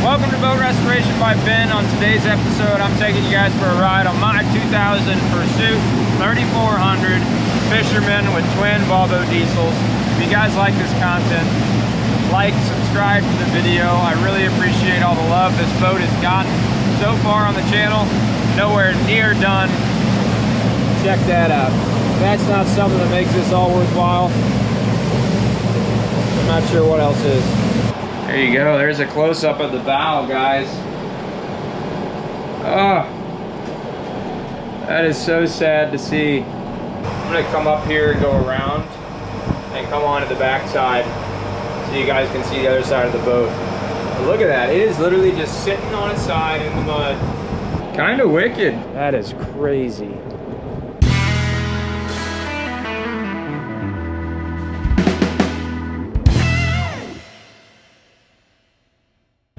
Welcome to Boat Restoration by Ben. On today's episode, I'm taking you guys for a ride on my 2000 Pursuit 3400 Fisherman with twin Volvo diesels. If you guys like this content, like, subscribe to the video. I really appreciate all the love this boat has gotten so far on the channel. Nowhere near done. Check that out. If that's not something that makes this all worthwhile, I'm not sure what else is. There you go. There's a close-up of the bow, guys. Oh, that is so sad to see. I'm gonna come up here and go around and come on to the back side so you guys can see the other side of the boat. But look at that. It is literally just sitting on its side in the mud. Kind of wicked. That is crazy.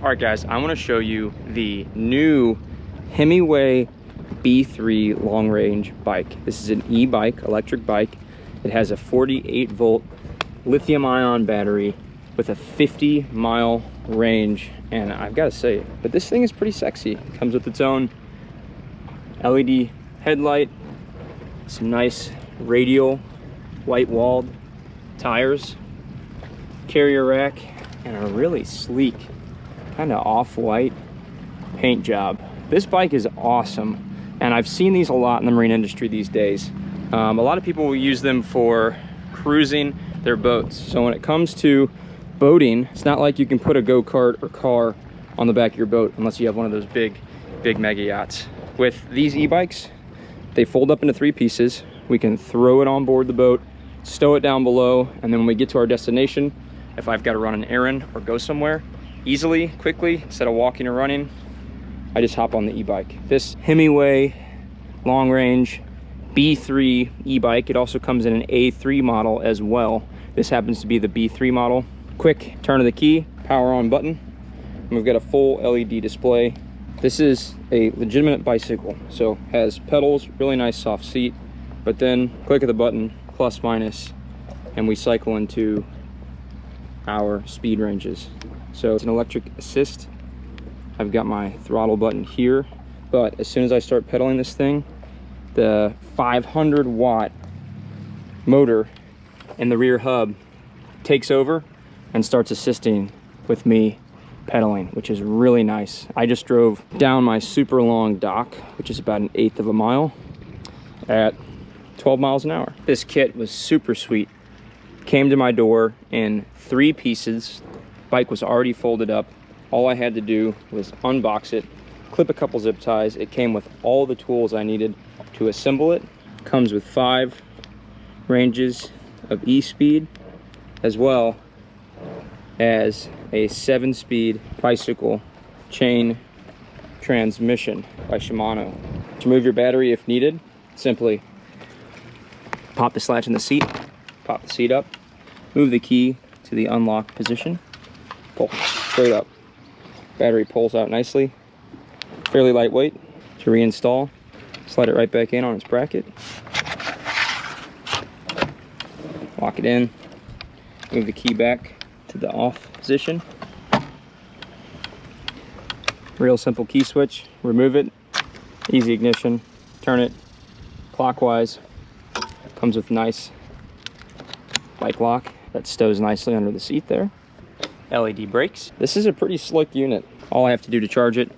All right, guys, I want to show you the new Himiway B3 long range bike. This is an e-bike, electric bike. It has a 48 volt lithium ion battery with a 50-mile range. And I've got to say, but this thing is pretty sexy. It comes with its own LED headlight, some nice radial white walled tires, carrier rack, and a really sleek kind of off-white paint job. This bike is awesome, and I've seen these a lot in the marine industry these days. A lot of people will use them for cruising their boats. So when it comes to boating, it's not like you can put a go-kart or car on the back of your boat unless you have one of those big mega yachts. With these e-bikes, they fold up into 3 pieces. We can throw it on board the boat, stow it down below, and then when we get to our destination, if I've got to run an errand or go somewhere, easily, quickly, instead of walking or running, I just hop on the e-bike. This Himiway long range B3 e-bike, it also comes in an A3 model as well. This happens to be the B3 model. Quick turn of the key, power on button, and we've got a full LED display. This is a legitimate bicycle, so has pedals, really nice soft seat, but then click of the button, plus minus, and we cycle into our speed ranges. So it's an electric assist. I've got my throttle button here, but as soon as I start pedaling this thing, the 500 watt motor in the rear hub takes over and starts assisting with me pedaling, which is really nice. I just drove down my super long dock, which is about 1/8 of a mile, at 12 miles an hour. This kit was super sweet. Came to my door in 3 pieces. Bike was already folded up. All I had to do was unbox it, clip a couple zip ties. It came with all the tools I needed to assemble it. Comes with 5 ranges of e-speed, as well as a 7-speed bicycle chain transmission by Shimano. To remove your battery if needed, simply pop this latch in the seat, pop the seat up, move the key to the unlock position, pull straight up. Battery pulls out nicely, fairly lightweight. To reinstall, slide it right back in on its bracket, lock it in, move the key back to the off position. Real simple key switch, remove it, easy ignition, turn it clockwise. Comes with nice bike lock that stows nicely under the seat there. LED brakes. This is a pretty slick unit. All I have to do to charge it,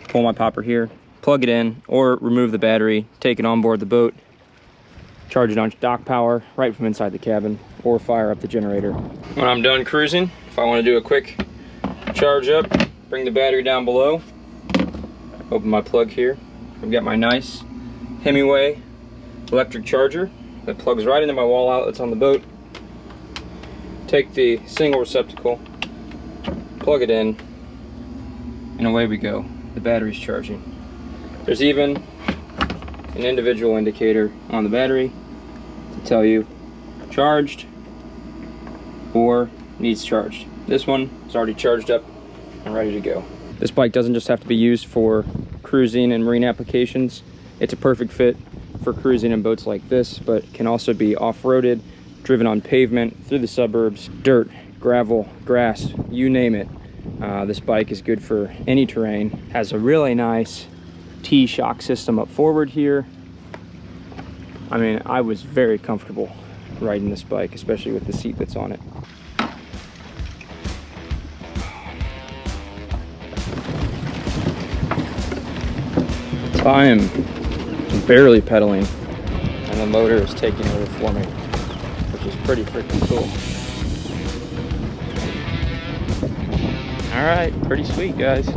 pull my popper here, plug it in, or remove the battery, take it on board the boat, charge it on dock power right from inside the cabin, or fire up the generator. When I'm done cruising, if I want to do a quick charge up, bring the battery down below, open my plug here. I've got my nice Himiway electric charger that plugs right into my wall outlets on the boat. Take the single receptacle, plug it in, and away we go. The battery's charging. There's even an individual indicator on the battery to tell you charged or needs charged. This one is already charged up and ready to go. This bike doesn't just have to be used for cruising and marine applications. It's a perfect fit for cruising in boats like this, but can also be off-roaded, driven on pavement, through the suburbs, dirt, gravel, grass, you name it. This bike is good for any terrain. Has a really nice T-shock system up forward here. I mean, I was very comfortable riding this bike, especially with the seat that's on it. So I am barely pedaling and the motor is taking over for me, which is pretty freaking cool. All right, pretty sweet, guys.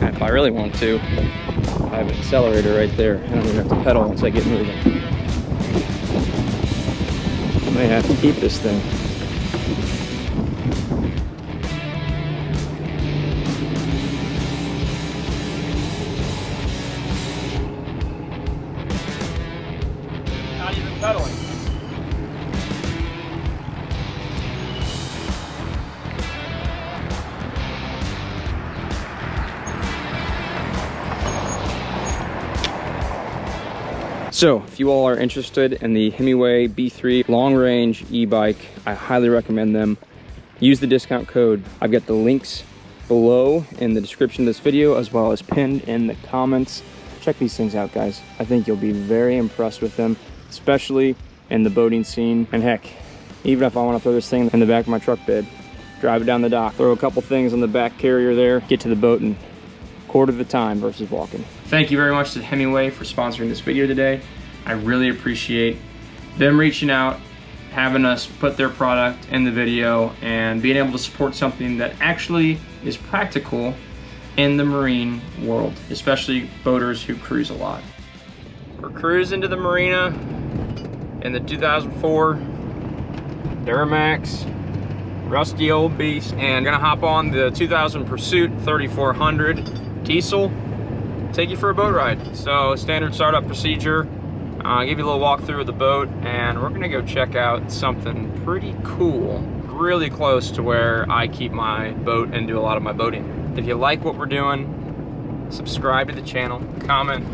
And if I really want to, I have an accelerator right there. I don't even have to pedal once I get moving. I may have to keep this thing. Not even pedaling. So if you all are interested in the Himiway B3 long range e-bike, I highly recommend them. Use the discount code. I've got the links below in the description of this video, as well as pinned in the comments. Check these things out, guys. I think you'll be very impressed with them, especially in the boating scene. And heck, even if I want to throw this thing in the back of my truck bed, drive it down the dock, throw a couple things on the back carrier there, get to the boat in a quarter of the time versus walking. Thank you very much to Himiway for sponsoring this video today. I really appreciate them reaching out, having us put their product in the video, and being able to support something that actually is practical in the marine world, especially boaters who cruise a lot. We're cruising to the marina in the 2004 Duramax, rusty old beast, and gonna hop on the 2000 Pursuit 3400 diesel, take you for a boat ride. So standard startup procedure, give you a little walkthrough of the boat, and we're gonna go check out something pretty cool, really close to where I keep my boat and do a lot of my boating. If you like what we're doing, subscribe to the channel, comment.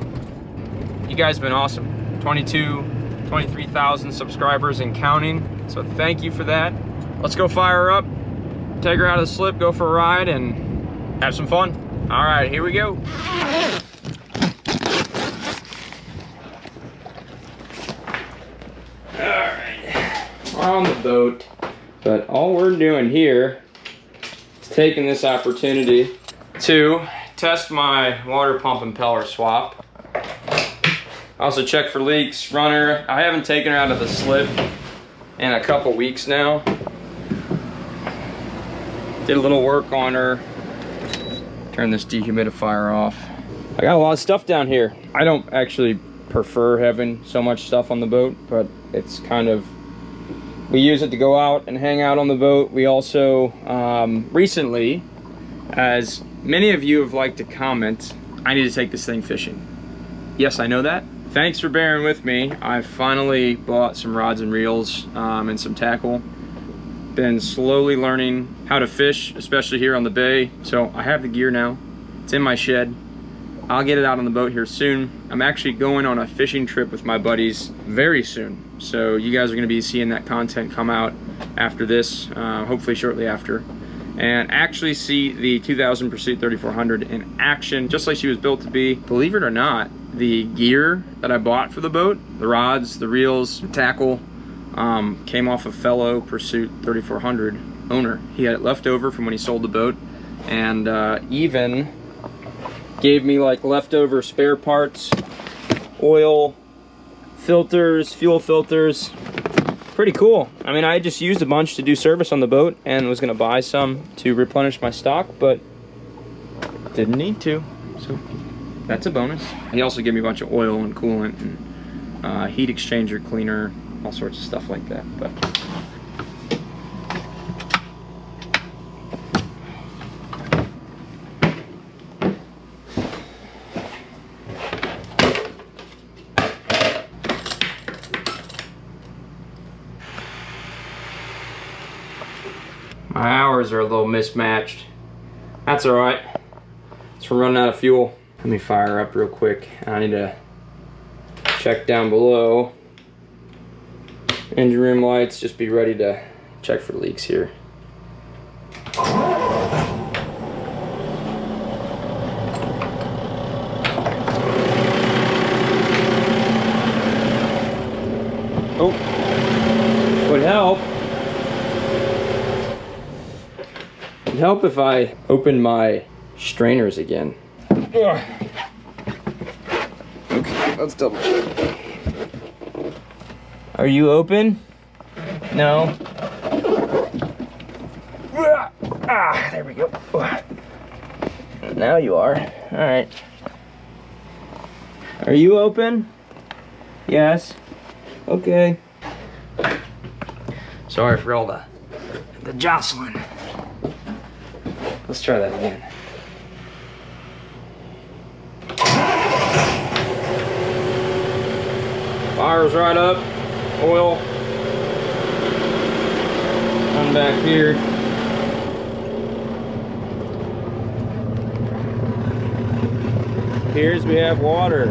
You guys have been awesome. 23,000 subscribers and counting, so thank you for that. Let's go fire her up, take her out of the slip, go for a ride, and have some fun. All right, here we go. On the boat, but all we're doing here is taking this opportunity to test my water pump impeller swap. Also check for leaks, run her. I haven't taken her out of the slip in a couple weeks now. Did a little work on her. Turn this dehumidifier off. I got a lot of stuff down here. I don't actually prefer having so much stuff on the boat, but it's kind of, we use it to go out and hang out on the boat. We also, recently, as many of you have liked to comment, I need to take this thing fishing. Yes, I know that. Thanks for bearing with me. I finally bought some rods and reels and some tackle. Been slowly learning how to fish, especially here on the bay. So I have the gear now. It's in my shed. I'll get it out on the boat here soon. I'm actually going on a fishing trip with my buddies very soon. So you guys are gonna be seeing that content come out after this, hopefully shortly after. And actually see the 2000 Pursuit 3400 in action, just like she was built to be. Believe it or not, the gear that I bought for the boat, the rods, the reels, the tackle, came off a fellow Pursuit 3400 owner. He had it left over from when he sold the boat, and even gave me like leftover spare parts, oil, filters, fuel filters. Pretty cool. I mean, I just used a bunch to do service on the boat and was gonna buy some to replenish my stock, but didn't need to, so that's a bonus. He also gave me a bunch of oil and coolant and heat exchanger cleaner, all sorts of stuff like that. But my hours are a little mismatched. That's all right. It's from running out of fuel. Let me fire up real quick. I need to check down below. Engine room lights, just be ready to check for leaks here. Oh, would help. Would help if I opened my strainers again. Ugh. Okay, let's double check. Are you open? No. Ah, there we go. Now you are. All right. Are you open? Yes. Okay. Sorry for all the jostling. Let's try that again. Fires right up. Oil. Come back here. Here's we have water.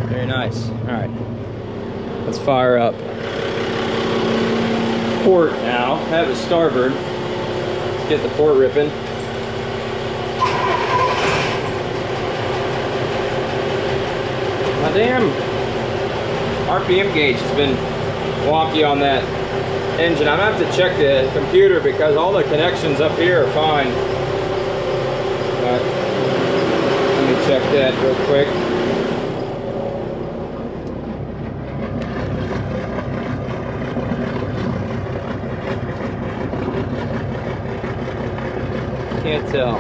Very nice. All right. Let's fire up port now. Have it starboard. Let's get the port ripping. My damn RPM gauge has been wonky on that engine. I'm gonna have to check the computer because all the connections up here are fine. But let me check that real quick. Can't tell.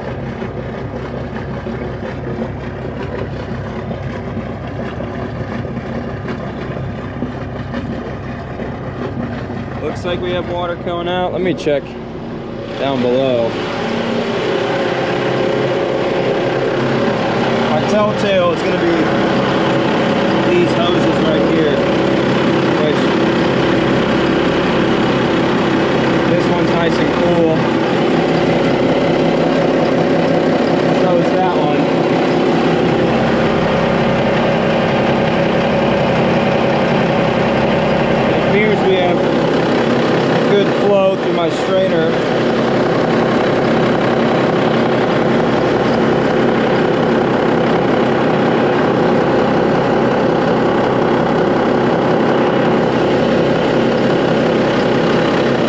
Looks like we have water coming out. Let me check down below. My telltale is going to be these hoses right here, which this one's nice and cool. So is that one. It appears we have good flow through my strainer.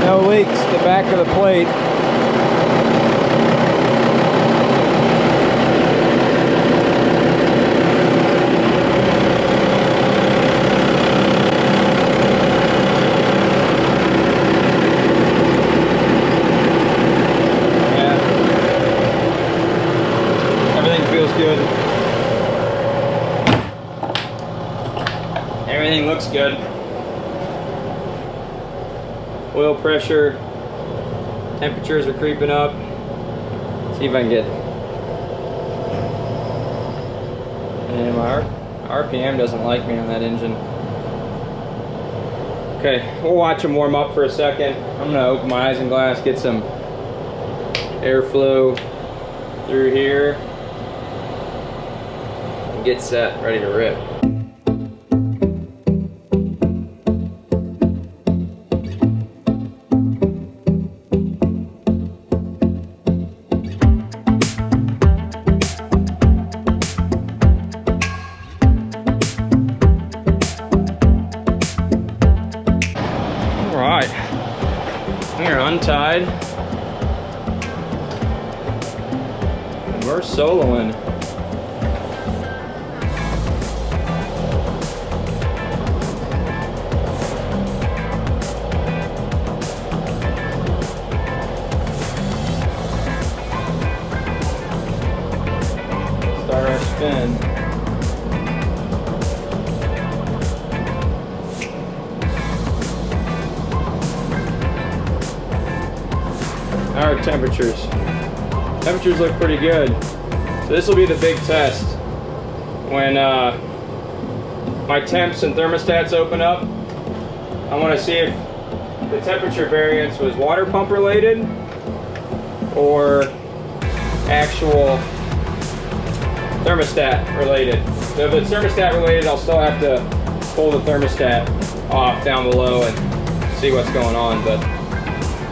No leaks, the back of the plate. Good. Everything looks good. Oil pressure, temperatures are creeping up. See if I can get. And my RPM doesn't like me on that engine. Okay, we'll watch them warm up for a second. I'm gonna open my isinglass, get some airflow through here. Get set, ready to rip. All right, we're untied. We're soloing. Spin. Our temperatures. Temperatures look pretty good. So this will be the big test. When my temps and thermostats open up, I want to see if the temperature variance was water pump related or actual thermostat related. So if it's thermostat related, I'll still have to pull the thermostat off down below and see what's going on. But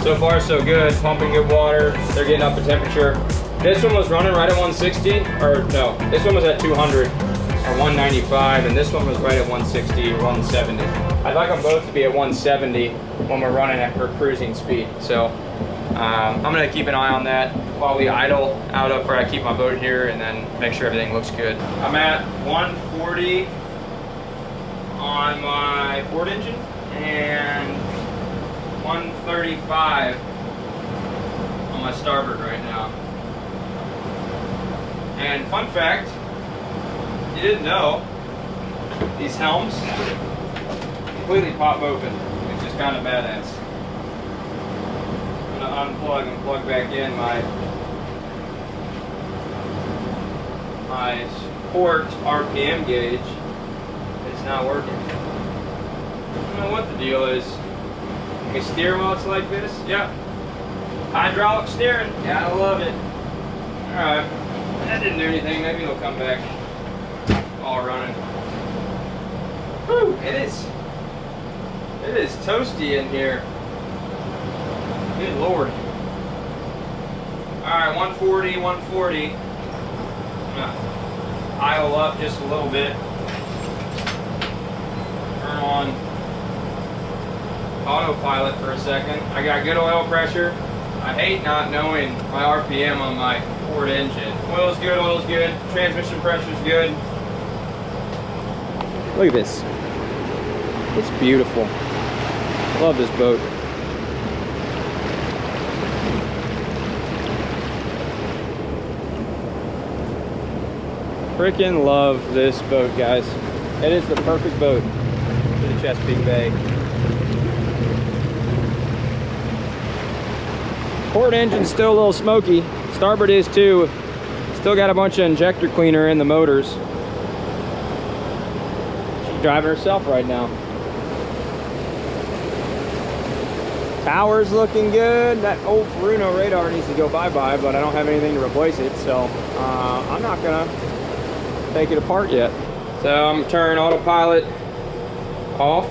so far so good, pumping good water. They're getting up a temperature. This one was running right at 160, or no, this one was at 200 or 195, and this one was right at 160 or 170. I'd like them both to be at 170 when we're running at cruising speed. So I'm gonna keep an eye on that while we idle out up where I keep my boat here, and then make sure everything looks good. I'm at 140 on my port engine and 135 on my starboard right now. And fun fact, you didn't know, these helms completely pop open, which is kind of badass. I'm gonna unplug and plug back in my port RPM gauge. It's not working. I don't know what the deal is. Can we steer while it's like this? Yeah. Hydraulic steering. Yeah, I love it. Alright. That didn't do anything. Maybe it'll come back all running. Whew, it is toasty in here. Good Lord. Alright, 140, 140. I'm gonna idle up just a little bit. Turn on autopilot for a second. I got good oil pressure. I hate not knowing my RPM on my port engine. Oil's good, transmission pressure's good. Look at this. It's beautiful. Love this boat. Freaking love this boat, guys. It is the perfect boat for the Chesapeake Bay. Port engine's still a little smoky. Starboard is too. Still got a bunch of injector cleaner in the motors. She's driving herself right now. Tower's looking good. That old Furuno radar needs to go bye-bye, but I don't have anything to replace it, so I'm not gonna take it apart yet. So I'm gonna turn autopilot off.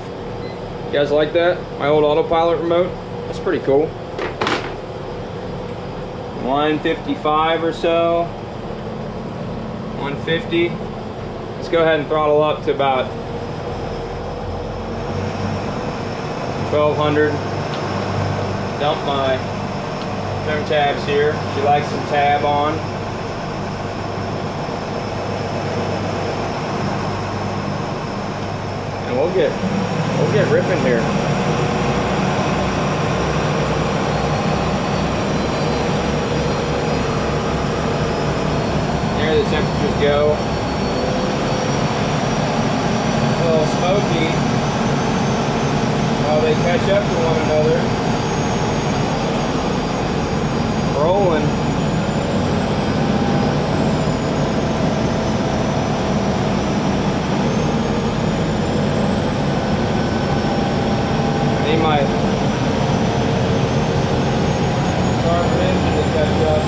You guys like that? My old autopilot remote? That's pretty cool. 155 or so. 150. Let's go ahead and throttle up to about 1200. Dump my trim tabs here. She likes some tab on. And we'll get ripping here. There the temperatures go. A little smoky while they catch up to one another. Rolling. Need my starboard engine to catch up.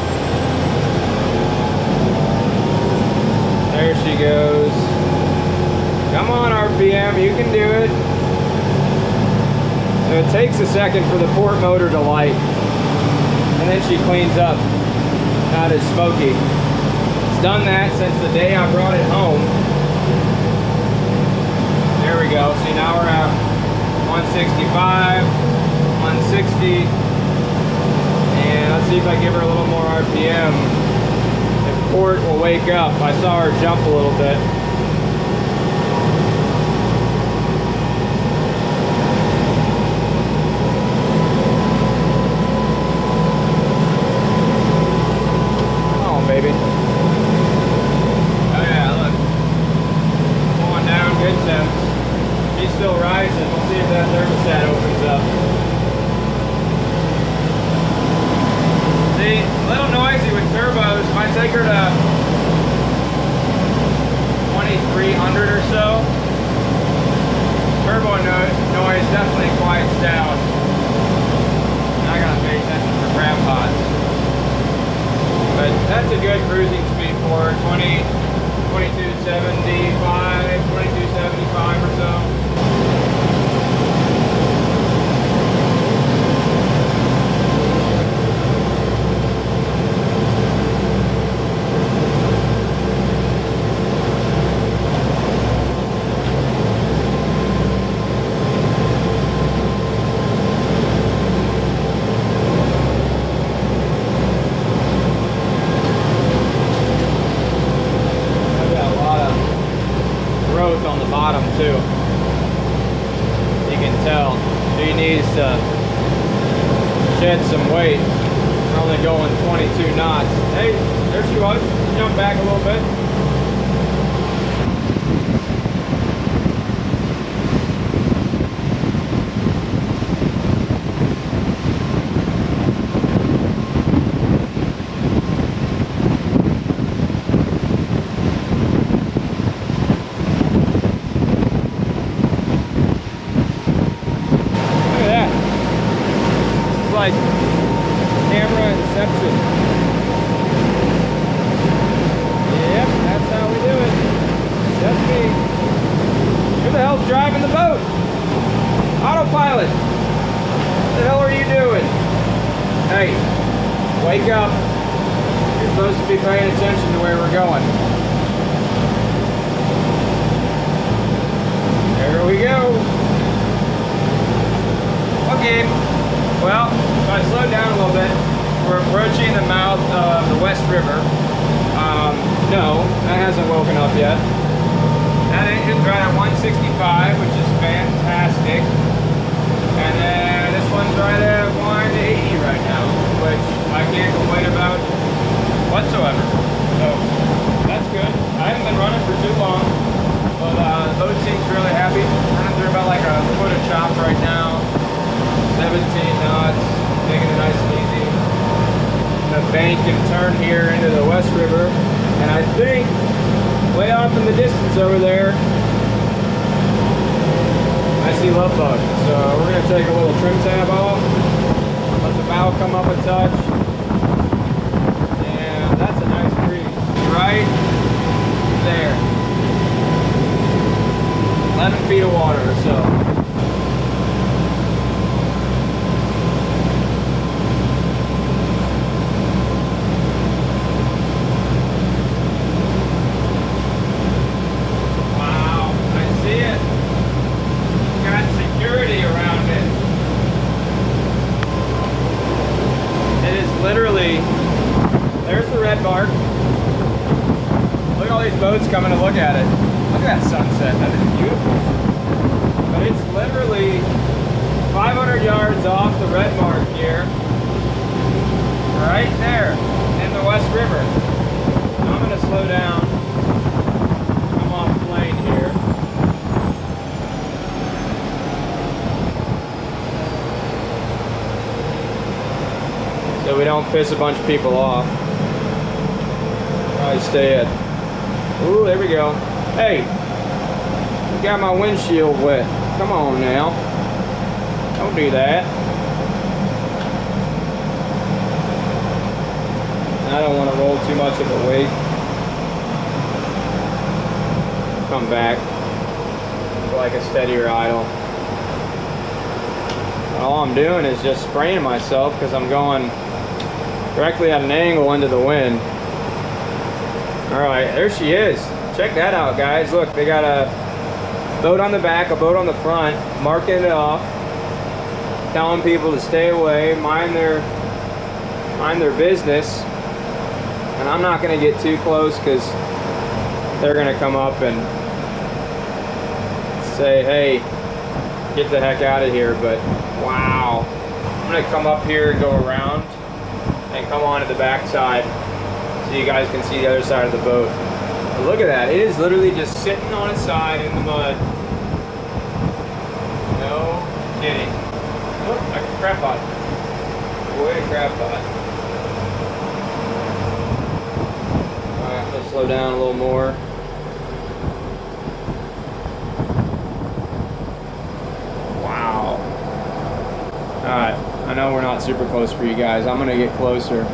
There she goes. Come on, RPM, you can do it. So it takes a second for the port motor to light, and then she cleans up. Not as smoky. It's done that since the day I brought it home. There we go. See, now we're at 165, 160, and let's see if I give her a little more RPM. If port will wake up. I saw her jump a little bit. Come on, baby. Oh yeah, look. Going down, good temps. She's still rising. We'll see if that thermostat opens up. See, a little noisy with turbos. If I take her to 2300 or so, turbo noise definitely quiets down. And I gotta pay attention for crab pots. But that's a good cruising speed for her. 2270. growth on the bottom too. You can tell she needs to shed some weight. We're only going 22 knots. Hey, there she was. Jump back a little bit. Like camera inception. Yep, that's how we do it. Just me. Who the hell's driving the boat? Autopilot. What the hell are you doing? Hey, wake up. You're supposed to be paying attention to where we're going. There we go. Okay. Well, if I slow down a little bit, we're approaching the mouth of the West River. No, that hasn't woken up yet. That engine's right at 165, which is fantastic. And then this one's right at 180 right now, which I can't complain about whatsoever. So, that's good. I haven't been running for too long, but the boat seems really happy. Running through about like a foot of chop right now. 17 knots, taking it nice and easy. The bank can turn here into the West River, and I think way off in the distance over there, I see LOVEBUG. So we're gonna take a little trim tab off, let the bow come up a touch, and that's a nice breeze. Right there. 11 feet of water or so. Literally, there's the red bark. Look at all these boats coming to look at it. Look at that sunset, that is beautiful. But it's literally 500 yards off the red mark here. Right there in the West River. Now I'm gonna slow down. Come off plane here. So we don't piss a bunch of people off. Probably stay at. Ooh, there we go. Hey, you got my windshield wet. Come on now. Don't do that. I don't want to roll too much of the weight. Come back. Like a steadier idle. All I'm doing is just spraying myself because I'm going directly at an angle into the wind. Alright, there she is. Check that out, guys. Look, they got a boat on the back, a boat on the front, marking it off, telling people to stay away, mind their business. And I'm not going to get too close because they're going to come up and say, hey, get the heck out of here. But wow, I'm going to come up here and go around and come on to the back side so you guys can see the other side of the boat. But look at that, it is literally just sitting on its side in the mud. No kidding. Oh, like a crab pot. Boy, a crab pot. Alright, let's slow down a little more. Wow. Alright, I know we're not super close for you guys. I'm gonna get closer.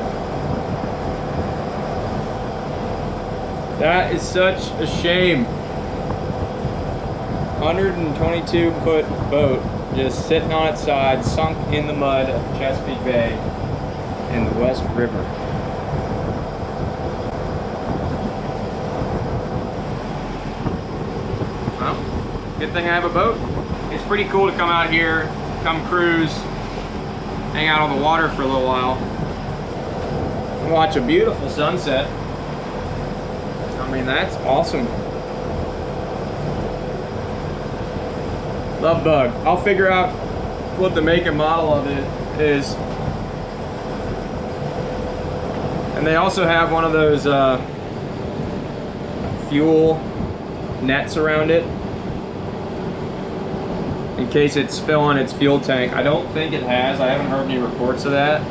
That is such a shame. 122 foot boat just sitting on its side, sunk in the mud of Chesapeake Bay in the West River. Well, good thing I have a boat. It's pretty cool to come out here, come cruise, hang out on the water for a little while, and watch a beautiful sunset. I mean, that's awesome. LOVEBUG. I'll figure out what the make and model of it is. And they also have one of those fuel nets around it in case it's filling its fuel tank. I don't think it has. I haven't heard any reports of that.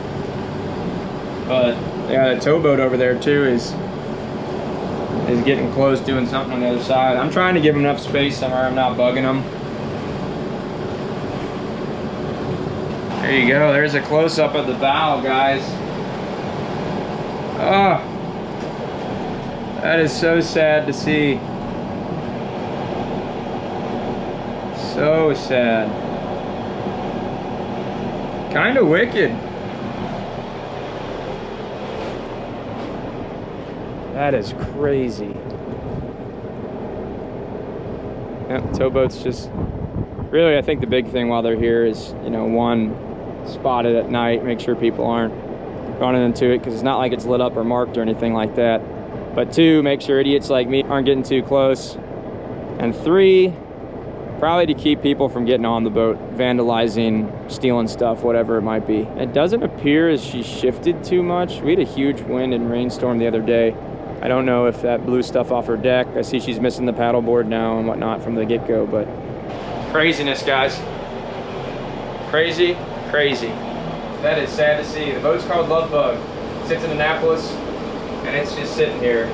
But yeah, the towboat over there too is getting close, doing something on the other side. I'm trying to give them enough space somewhere I'm not bugging them. There you go. There's a close-up of the bow, guys. Oh, that is so sad to see. So sad. Kind of wicked. That is crazy. Yep, towboats just... Really, I think the big thing while they're here is, you know, one, spot it at night, make sure people aren't running into it, because it's not like it's lit up or marked or anything like that. But two, make sure idiots like me aren't getting too close. And three, probably to keep people from getting on the boat, vandalizing, stealing stuff, whatever it might be. It doesn't appear as she shifted too much. We had a huge wind and rainstorm the other day. I don't know if that blew stuff off her deck. I see she's missing the paddleboard now and whatnot from the get-go, but craziness, guys. Crazy, crazy. That is sad to see. The boat's called LOVEBUG. It sits in Annapolis, and it's just sitting here.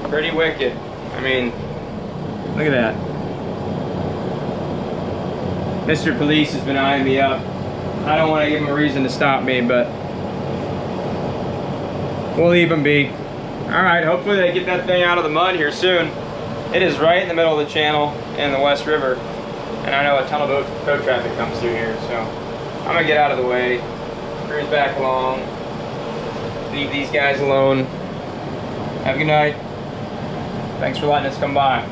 Pretty wicked. I mean, look at that. Mr. Police has been eyeing me up. I don't want to give him a reason to stop me, but we'll leave him be. Alright, hopefully they get that thing out of the mud here soon. It is right in the middle of the channel in the West River, and I know a ton of boat traffic comes through here, so I'm gonna get out of the way, cruise back along, leave these guys alone. Have a good night. Thanks for letting us come by.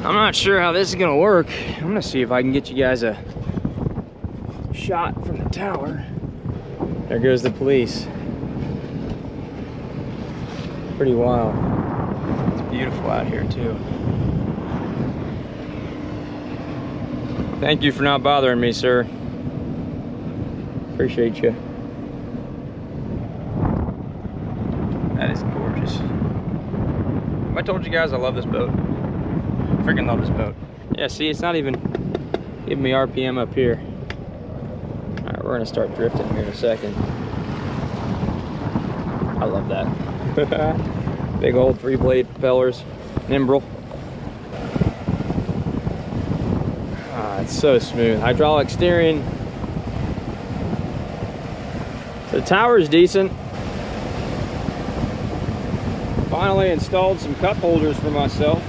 I'm not sure how this is gonna work. I'm gonna see if I can get you guys a shot from the tower. There goes the police. Pretty wild. It's beautiful out here too. Thank you for not bothering me, sir. Appreciate you. That is gorgeous. Have I told you guys I love this boat? Freaking love this boat. Yeah, see, it's not even giving me RPM up here. Alright, we're gonna start drifting here in a second. I love that. Big old 3-blade propellers, Nimbrel. Ah, it's so smooth. Hydraulic steering. The tower's decent. Finally installed some cup holders for myself.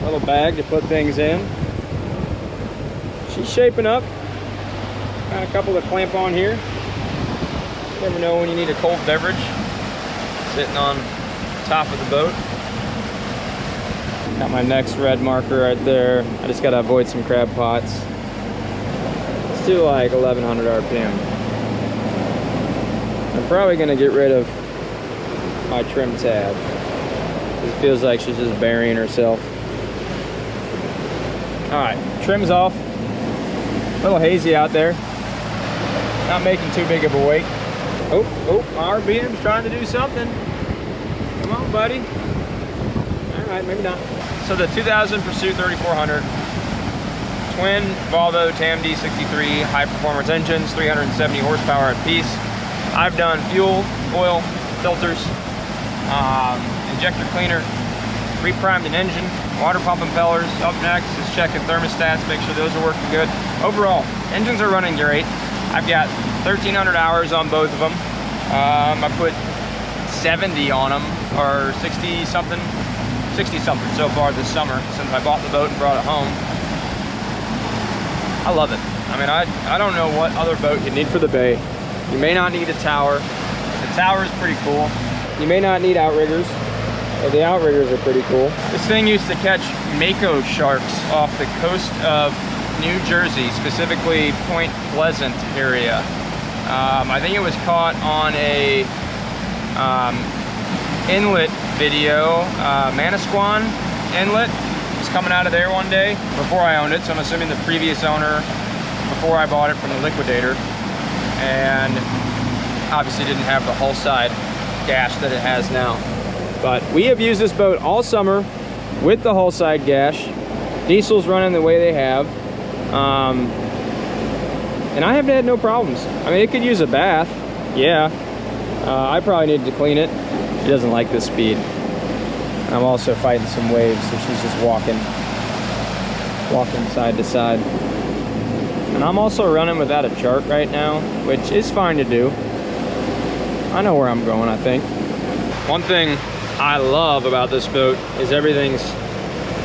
Little bag to put things in. She's shaping up. Got a couple to clamp on here. Never know when you need a cold beverage. Sitting on top of the boat. Got my next red marker right there. I just gotta avoid some crab pots. Let's do like 1100 RPM. I'm probably gonna get rid of my trim tab. It feels like she's just burying herself. Alright, trim's off. A little hazy out there. Not making too big of a wake. Oh, my RPM's trying to do something. Come on, buddy. Alright, maybe not. So the 2000 Pursuit 3400, twin Volvo TAMD 63 high performance engines, 370 horsepower apiece. I've done fuel, oil, filters, injector cleaner, re-primed an engine, water pump impellers. Up next is checking thermostats, make sure those are working good. Overall, engines are running great. I've got 1,300 hours on both of them. I put 70 on them, or 60 something so far this summer since I bought the boat and brought it home. I love it. I mean, I don't know what other boat you need for the bay. You may not need a tower. The tower is pretty cool. You may not need outriggers. Well, the outriggers are pretty cool. This thing used to catch mako sharks off the coast of New Jersey, specifically Point Pleasant area. I think it was caught on a inlet video, Manasquan Inlet. It was coming out of there one day before I owned it, so I'm assuming the previous owner, before I bought it from the liquidator, and obviously didn't have the hull side gash that it has now. But we have used this boat all summer with the hull side gash. Diesel's running the way they have. And I haven't had no problems. I mean, it could use a bath, yeah. I probably need to clean it. She doesn't like this speed. I'm also fighting some waves, so she's just walking side to side. And I'm also running without a chart right now, which is fine to do. I know where I'm going, I think. One thing I love about this boat is everything's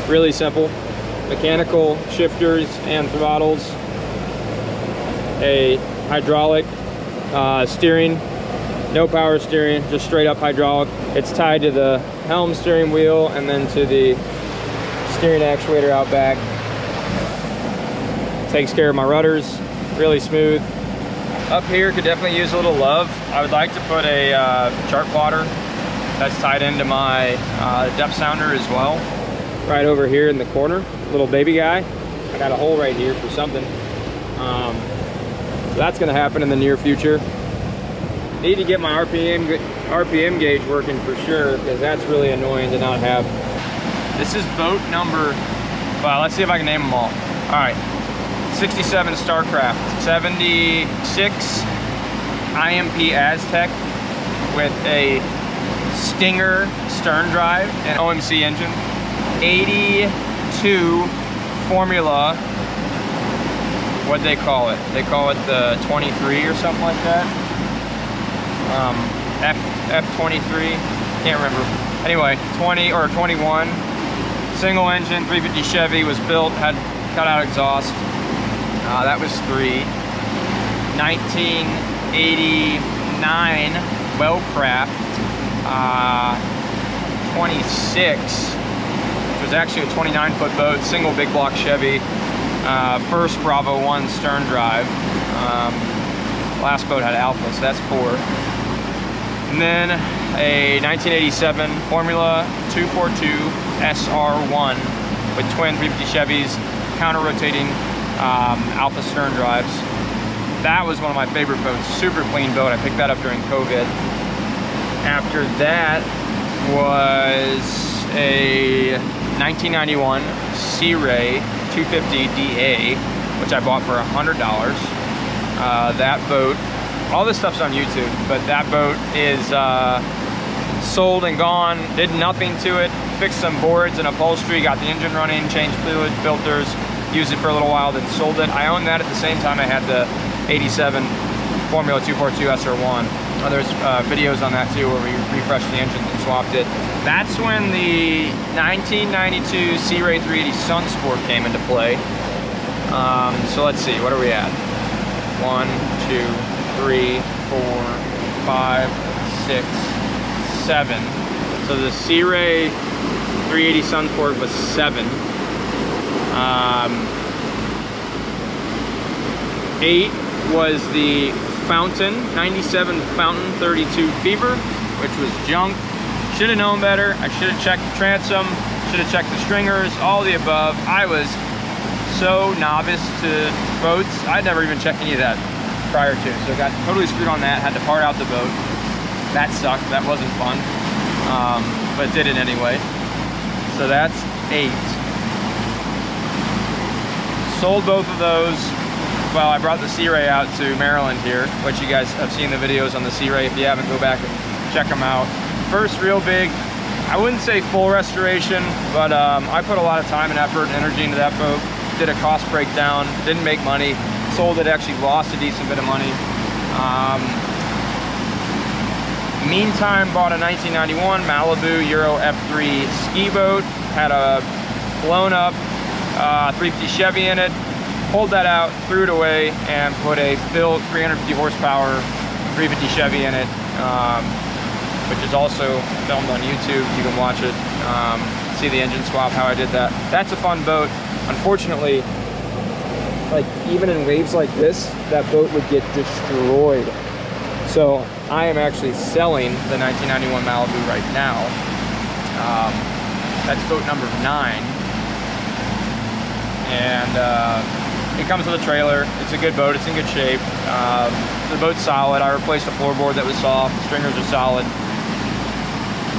really simple. Mechanical shifters and throttles, a hydraulic steering, no power steering, just straight up hydraulic. It's tied to the helm steering wheel and then to the steering actuator out back. Takes care of my rudders, really smooth. Up here could definitely use a little love. I would like to put a chart plotter that's tied into my depth sounder as well. Right over here in the corner, little baby guy. I got a hole right here for something. So that's gonna happen in the near future. Need to get my RPM gauge working for sure, because that's really annoying to not have. This is boat number, well, let's see if I can name them all. All right, 67 Starcraft, 76 IMP Aztec with a Stinger stern drive and OMC engine, 82 Formula, what'd they call it? They call it the 23 or something like that. F23, can't remember. Anyway, 20 or 21, single engine, 350 Chevy, was built, had cut out exhaust. That was 3. 1989 Wellcraft 26, which was actually a 29-foot boat, single big block Chevy, first Bravo 1 stern drive. Last boat had Alpha, so that's 4. And then a 1987 Formula 242 SR1 with twin 350 Chevys, counter-rotating Alpha stern drives. That was one of my favorite boats, super clean boat. I picked that up during COVID. After that was a 1991 Sea Ray 250 DA, which I bought for $100. That boat, all this stuff's on YouTube, but that boat is sold and gone. Did nothing to it, fixed some boards and upholstery, got the engine running, changed fluid filters, used it for a little while, then sold it. I owned that at the same time I had the 87 Formula 242 SR1. There's videos on that too where we refreshed the engine and swapped it. That's when the 1992 Sea Ray 380 Sunsport came into play. So let's see, what are we at? 1, 2, 3, 4, 5, 6, 7. So the Sea Ray 380 Sunsport was 7. 8 was the Fountain, 97 Fountain 32 Fever, which was junk. Should have known better. I should have checked the transom, should have checked the stringers, all the above. I was so novice to boats. I'd never even checked any of that prior to, so got totally screwed on that, had to part out the boat. That sucked, that wasn't fun, but did it anyway. So that's 8. Sold both of those. Well, I brought the Sea Ray out to Maryland here, which you guys have seen the videos on the Sea Ray. If you haven't, go back and check them out. First real big, I wouldn't say full restoration, but I put a lot of time and effort and energy into that boat. Did a cost breakdown, didn't make money. Sold it, actually lost a decent bit of money. Meantime, bought a 1991 Malibu Euro F3 ski boat. Had a blown up 350 Chevy in it. Pulled that out, threw it away, and put a built 350 horsepower 350 Chevy in it. which is also filmed on YouTube. You can watch it, see the engine swap, how I did that. That's a fun boat. Unfortunately, like even in waves like this, that boat would get destroyed. So I am actually selling the 1991 Malibu right now. That's boat number 9. And it comes with a trailer. It's a good boat, it's in good shape. The boat's solid. I replaced the floorboard that was soft, the stringers are solid.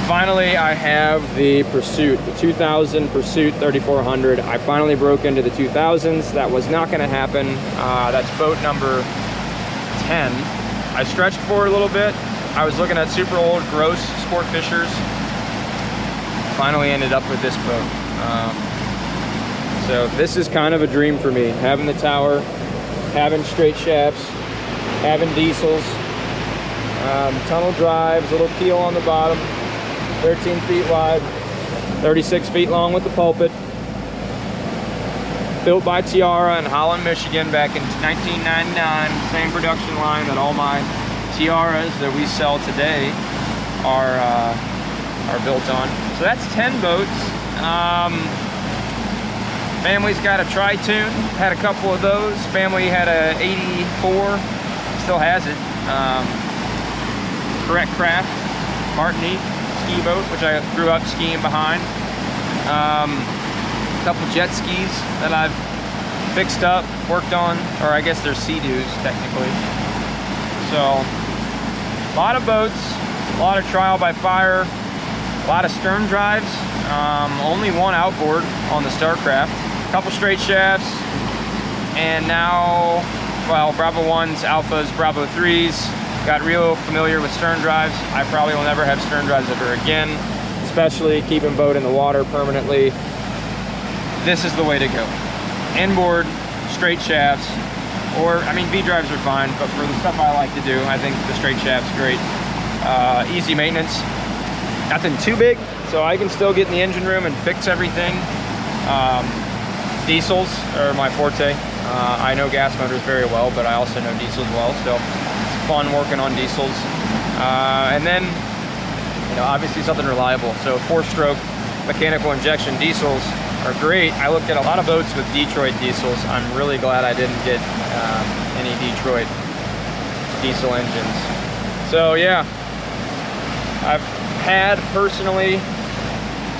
Finally, I have the Pursuit, the 2000 Pursuit 3400. I finally broke into the 2000s. That was not gonna happen. That's boat number 10. I stretched for a little bit. I was looking at super old, gross sport fishers. Finally ended up with this boat. So this is kind of a dream for me, having the tower, having straight shafts, having diesels, tunnel drives, little keel on the bottom, 13 feet wide, 36 feet long with the pulpit. Built by Tiara in Holland, Michigan back in 1999. Same production line that all my Tiaras that we sell today are built on. So that's 10 boats. Family's got a tri-tune, had a couple of those. Family had a 84, still has it. Correct Craft, Martinique ski boat, which I grew up skiing behind. A couple jet skis that I've fixed up, worked on, or I guess they're Sea-Doos technically. So, a lot of boats, a lot of trial by fire, a lot of stern drives, only one outboard on the Starcraft, a couple straight shafts, and now, well, Bravo 1s, Alphas, Bravo 3s, got real familiar with stern drives. I probably will never have stern drives ever again, especially keeping boat in the water permanently. This is the way to go. Inboard, straight shafts, or, I mean, V-drives are fine, but for the stuff I like to do, I think the straight shaft's great. Easy maintenance. Nothing too big, so I can still get in the engine room and fix everything. Diesels are my forte. I know gas motors very well, but I also know diesels well, so it's fun working on diesels. And then, you know, obviously something reliable. So 4-stroke mechanical injection diesels are great. I looked at a lot of boats with Detroit diesels. I'm really glad I didn't get any Detroit diesel engines. So yeah, I've had personally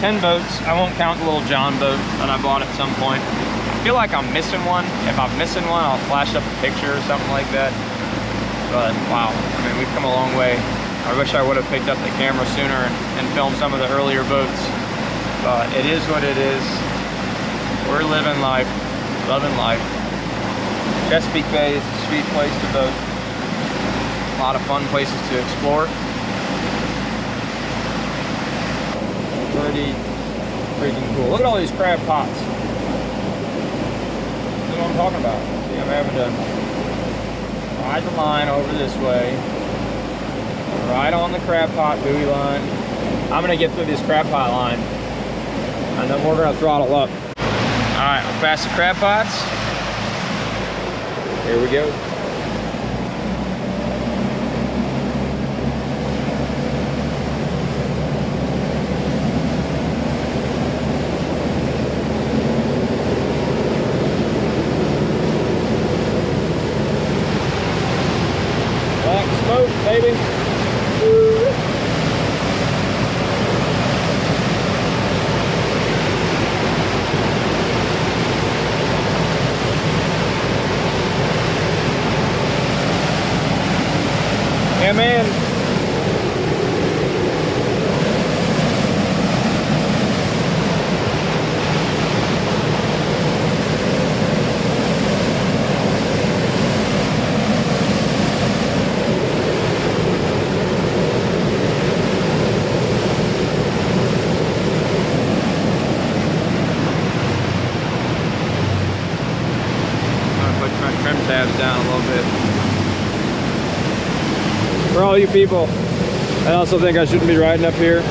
10 boats. I won't count the little John boat that I bought at some point. I feel like I'm missing one. If I'm missing one, I'll flash up a picture or something like that. But wow, I mean, we've come a long way. I wish I would have picked up the camera sooner and filmed some of the earlier boats. But it is what it is. We're living life, loving life. Chesapeake Bay is a sweet place to boat. A lot of fun places to explore. Pretty freaking cool. Look at all these crab pots. That's what I'm talking about. See, I'm having to ride the line over this way. Right on the crab pot buoy line. I'm gonna get through this crab pot line, and then we're gonna throttle up. All right, we're past the crab pots. Here we go. Black smoke, baby. Yeah, man. I'm gonna put my trim tabs down a little bit. For all you people that also think I shouldn't be riding up here,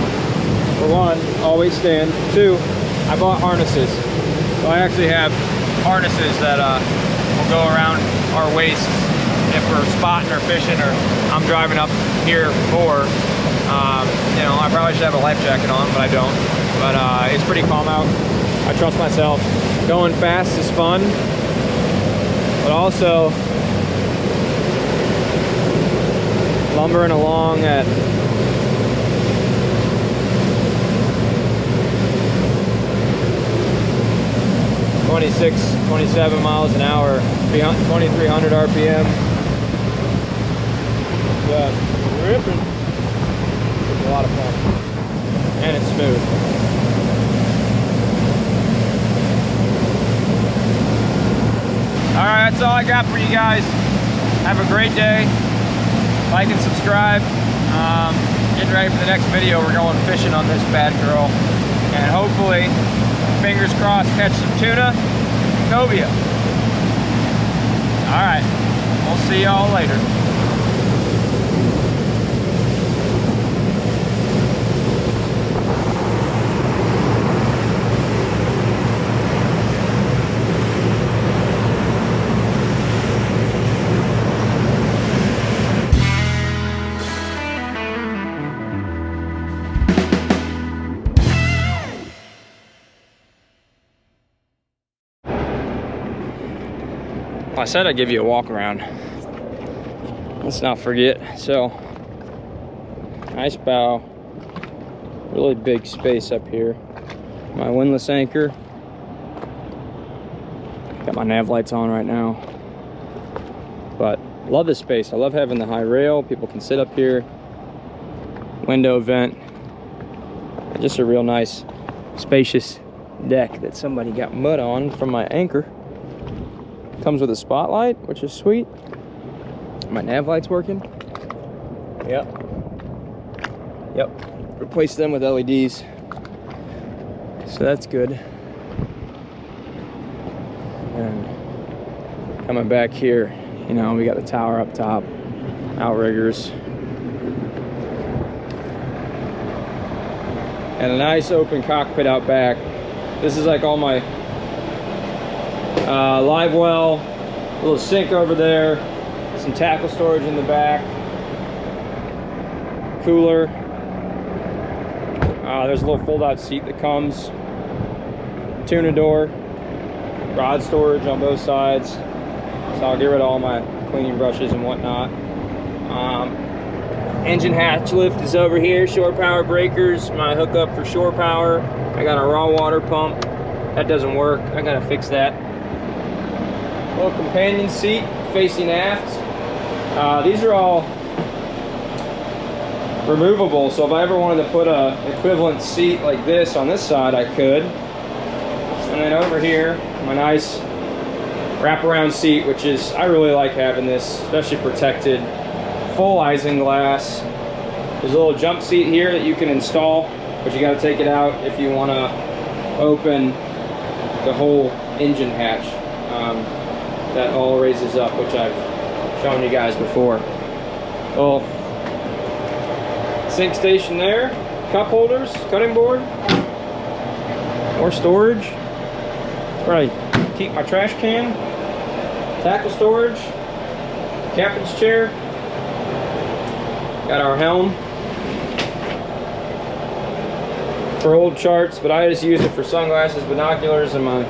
for one, always stand. 2, I bought harnesses. So I actually have harnesses that will go around our waist if we're spotting or fishing, or I'm driving up here for You know, I probably should have a life jacket on, but I don't. But it's pretty calm out. I trust myself. Going fast is fun, but also lumbering along at 27 miles an hour, 2,300 RPM. Yeah, ripping. It's a lot of fun, and it's smooth. All right, that's all I got for you guys. Have a great day. Like and subscribe. Getting ready for the next video. We're going fishing on this bad girl, and hopefully, fingers crossed, catch some tuna, cobia. All right, we'll see y'all later. I said I'd give you a walk around. Let's not forget. So, nice bow, really big space up here. My windlass anchor. Got my nav lights on right now. But love this space. I love having the high rail. People can sit up here. Window vent. Just a real nice, spacious deck that somebody got mud on from my anchor. Comes with a spotlight, which is sweet. My nav light's working. Yep. Replaced them with LEDs. So that's good. And coming back here, you know, we got the tower up top, outriggers. And a nice open cockpit out back. This is like all my live well, a little sink over there, some tackle storage in the back, cooler. There's a little fold-out seat that comes, tuna door, rod storage on both sides. So I'll get rid of all my cleaning brushes and whatnot. Engine hatch lift is over here, shore power breakers, my hookup for shore power. I got a raw water pump. That doesn't work. I gotta fix that. Little companion seat facing aft. These are all removable, so if I ever wanted to put a equivalent seat like this on this side, I could. And then over here, my nice wraparound seat, which is, I really like having this, especially protected, full isinglass. There's a little jump seat here that you can install, but you got to take it out if you want to open the whole engine hatch. That all raises up, which I've shown you guys before. Little sink station there, cup holders, cutting board, more storage. Where I keep my trash can, tackle storage, captain's chair. Got our helm for old charts, but I just use it for sunglasses, binoculars, and my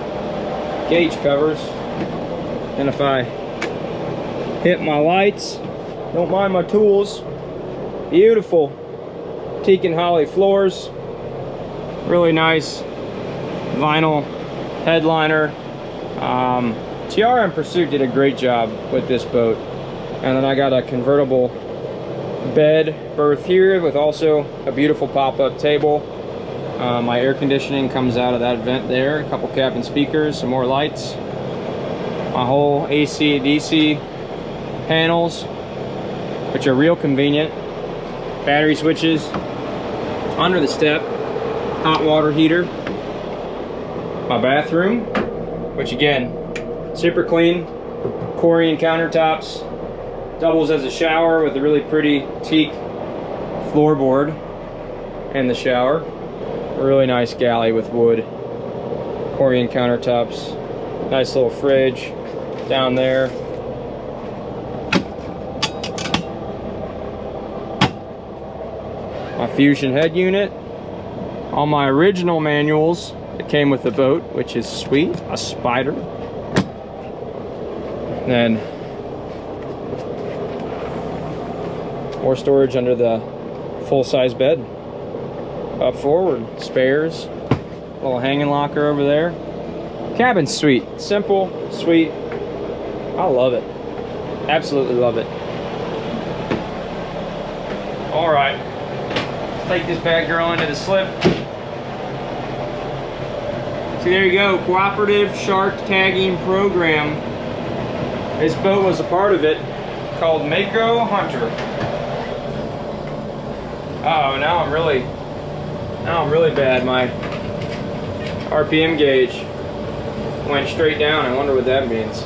gauge covers. And if I hit my lights, don't mind my tools. Beautiful teak and holly floors, really nice vinyl headliner. Tiara and Pursuit did a great job with this boat. And then I got a convertible bed berth here with also a beautiful pop-up table. My air conditioning comes out of that vent there. A couple cabin speakers, some more lights. My whole AC, DC panels, which are real convenient. Battery switches under the step. Hot water heater. My bathroom, which again, super clean. Corian countertops. Doubles as a shower with a really pretty teak floorboard in the shower. A really nice galley with wood. Corian countertops. Nice little fridge down there. Fusion head unit. On my original manuals, it came with the boat, which is sweet, a spider. Then more storage under the full-size bed. Up forward, spares, little hanging locker over there. Cabin's sweet, simple, sweet. I love it, absolutely love it. All right, take this bad girl into the slip. So there you go, cooperative shark tagging program. This boat was a part of it, called Mako Hunter. Oh, now I'm really bad. My RPM gauge went straight down. I wonder what that means.